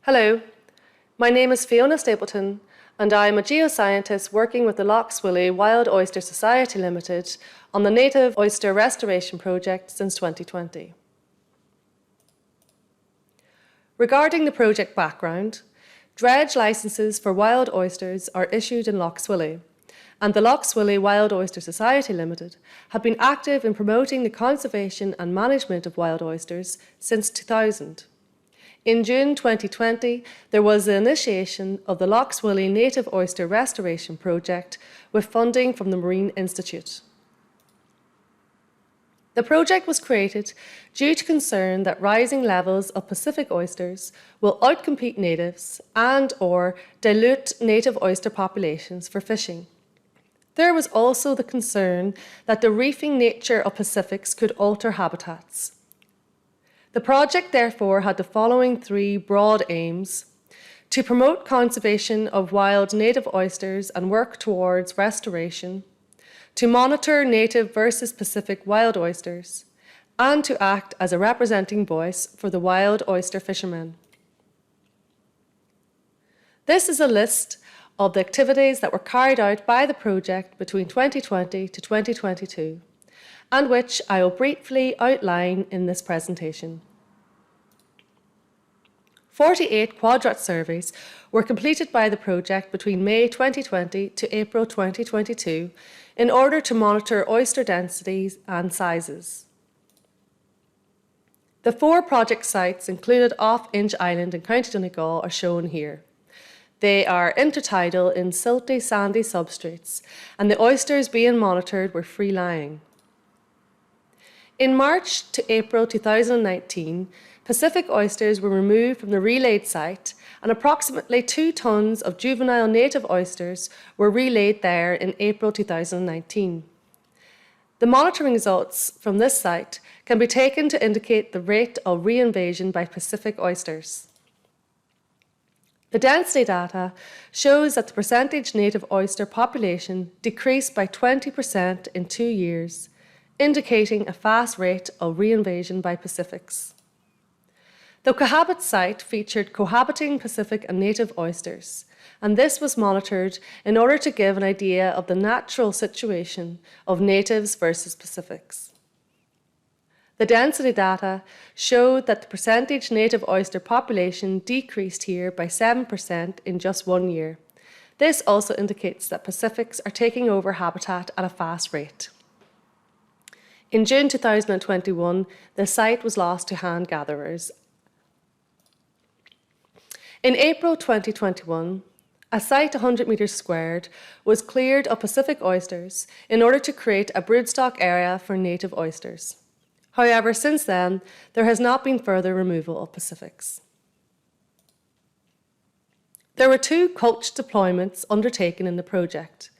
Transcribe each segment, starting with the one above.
Hello, my name is Fiona Stapleton and I am a geoscientist working with the Lough Swilly Wild Oyster Society Limited on the native oyster restoration project since 2020. Regarding the project background, dredge licences for wild oysters are issued in Lough Swilly, and the Lough Swilly Wild Oyster Society Limited have been active in promoting the conservation and management of wild oysters since 2000. In June 2020, there was the initiation of the Lough Swilly Native Oyster Restoration Project with funding from the Marine Institute. The project was created due to concern that rising levels of Pacific oysters will outcompete natives and/or dilute native oyster populations for fishing. There was also the concern that the reefing nature of Pacifics could alter habitats. The project therefore had the following three broad aims: to promote conservation of wild native oysters and work towards restoration, to monitor native versus Pacific wild oysters, and to act as a representing voice for the wild oyster fishermen. This is a list of the activities that were carried out by the project between 2020 to 2022, and which I will briefly outline in this presentation. 48 quadrat surveys were completed by the project between May 2020 to April 2022 in order to monitor oyster densities and sizes. The 4 project sites included off Inch Island in County Donegal are shown here. They are intertidal in silty, sandy substrates, and the oysters being monitored were free-lying. In March to April 2019, Pacific oysters were removed from the relayed site, and approximately 2 tonnes of juvenile native oysters were relayed there in April 2019. The monitoring results from this site can be taken to indicate the rate of reinvasion by Pacific oysters. The density data shows that the percentage native oyster population decreased by 20% in 2 years, indicating a fast rate of reinvasion by Pacifics. The cohabit site featured cohabiting Pacific and native oysters, and this was monitored in order to give an idea of the natural situation of natives versus Pacifics. The density data showed that the percentage native oyster population decreased here by 7% in just 1 year. This also indicates that Pacifics are taking over habitat at a fast rate. In June 2021, the site was lost to hand gatherers. In April 2021, a site 100 metres squared was cleared of Pacific oysters in order to create a broodstock area for native oysters. However, since then, there has not been further removal of Pacifics. There were 2 culch deployments undertaken in the project.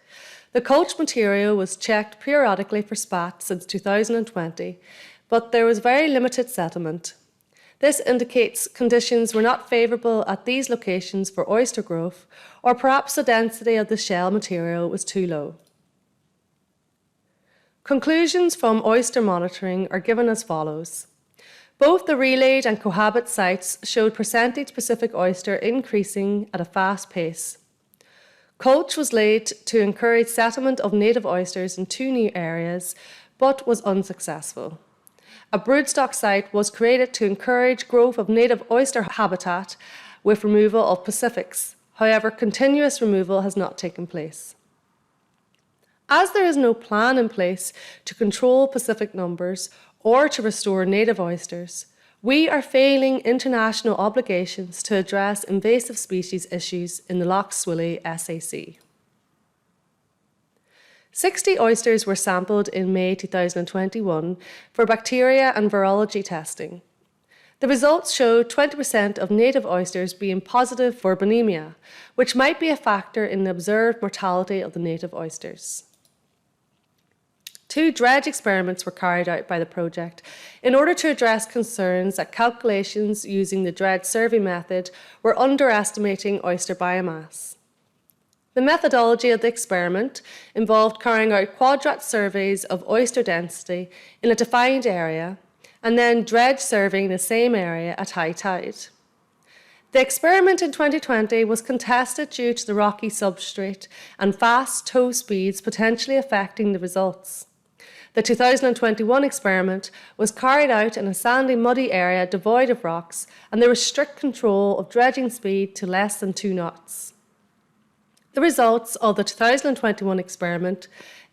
The culch material was checked periodically for spat since 2020, but there was very limited settlement. This indicates conditions were not favourable at these locations for oyster growth, or perhaps the density of the shell material was too low. Conclusions from oyster monitoring are given as follows. Both the relayed and cohabit sites showed percentage Pacific oyster increasing at a fast pace. Culch was laid to encourage settlement of native oysters in 2 new areas, but was unsuccessful. A broodstock site was created to encourage growth of native oyster habitat with removal of Pacifics. However, continuous removal has not taken place. As there is no plan in place to control Pacific numbers or to restore native oysters, we are failing international obligations to address invasive species issues in the Lough Swilly SAC. 60 oysters were sampled in May 2021 for bacteria and virology testing. The results showed 20% of native oysters being positive for bulimia, which might be a factor in the observed mortality of the native oysters. 2 dredge experiments were carried out by the project in order to address concerns that calculations using the dredge survey method were underestimating oyster biomass. The methodology of the experiment involved carrying out quadrat surveys of oyster density in a defined area and then dredge surveying the same area at high tide. The experiment in 2020 was contested due to the rocky substrate and fast tow speeds potentially affecting the results. The 2021 experiment was carried out in a sandy, muddy area devoid of rocks, and there was strict control of dredging speed to less than 2 knots. The results of the 2021 experiment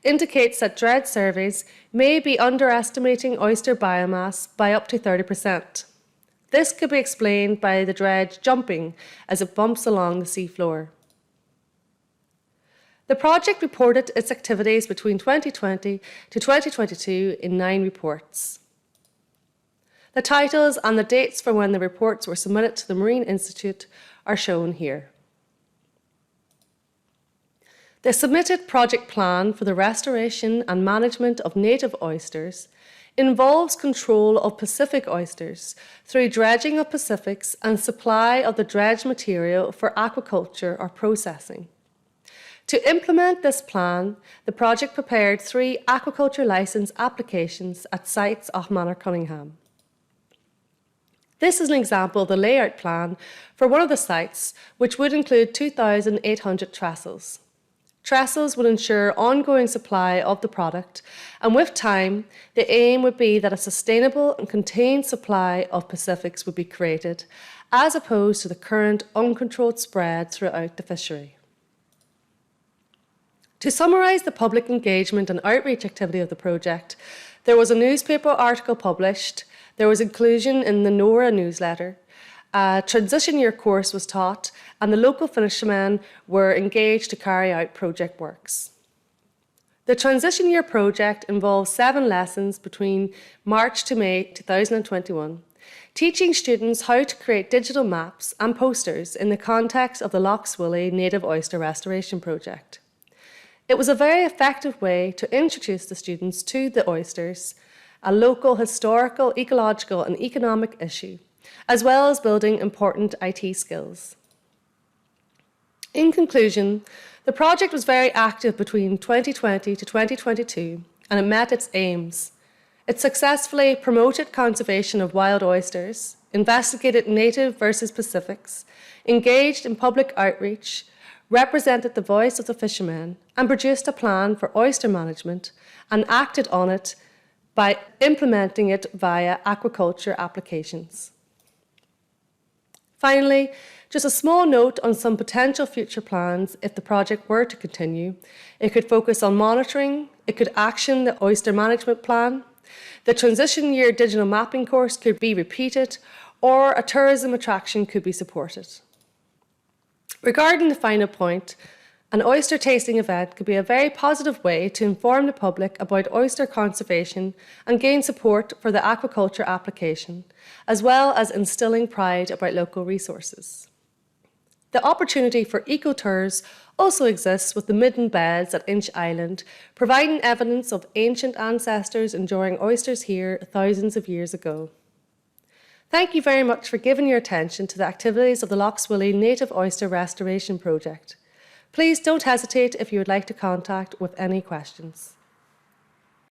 indicates that dredge surveys may be underestimating oyster biomass by up to 30%. This could be explained by the dredge jumping as it bumps along the seafloor. The project reported its activities between 2020 to 2022 in 9 reports. The titles and the dates for when the reports were submitted to the Marine Institute are shown here. The submitted project plan for the restoration and management of native oysters involves control of Pacific oysters through dredging of Pacifics and supply of the dredged material for aquaculture or processing. To implement this plan, the project prepared 3 aquaculture licence applications at sites off Manor Cunningham. This is an example of the layout plan for one of the sites, which would include 2,800 trestles. Trestles would ensure ongoing supply of the product, and with time, the aim would be that a sustainable and contained supply of Pacifics would be created, as opposed to the current uncontrolled spread throughout the fishery. To summarise the public engagement and outreach activity of the project, there was a newspaper article published, there was inclusion in the NORA newsletter, a transition year course was taught, and the local fishermen were engaged to carry out project works. The transition year project involves 7 lessons between March to May 2021, teaching students how to create digital maps and posters in the context of the Lough Swilly Native Oyster Restoration Project. It was a very effective way to introduce the students to the oysters, a local historical, ecological and economic issue, as well as building important IT skills. In conclusion, the project was very active between 2020 to 2022, and it met its aims. It successfully promoted conservation of wild oysters, investigated native versus Pacifics, engaged in public outreach, represented the voice of the fishermen, and produced a plan for oyster management, and acted on it by implementing it via aquaculture applications. Finally, just a small note on some potential future plans if the project were to continue. It could focus on monitoring, it could action the oyster management plan, the transition year digital mapping course could be repeated, or a tourism attraction could be supported. Regarding the final point, an oyster tasting event could be a very positive way to inform the public about oyster conservation and gain support for the aquaculture application, as well as instilling pride about local resources. The opportunity for eco-tours also exists with the midden beds at Inch Island, providing evidence of ancient ancestors enjoying oysters here thousands of years ago. Thank you very much for giving your attention to the activities of the Lough Swilly Native Oyster Restoration Project. Please don't hesitate if you would like to contact with any questions.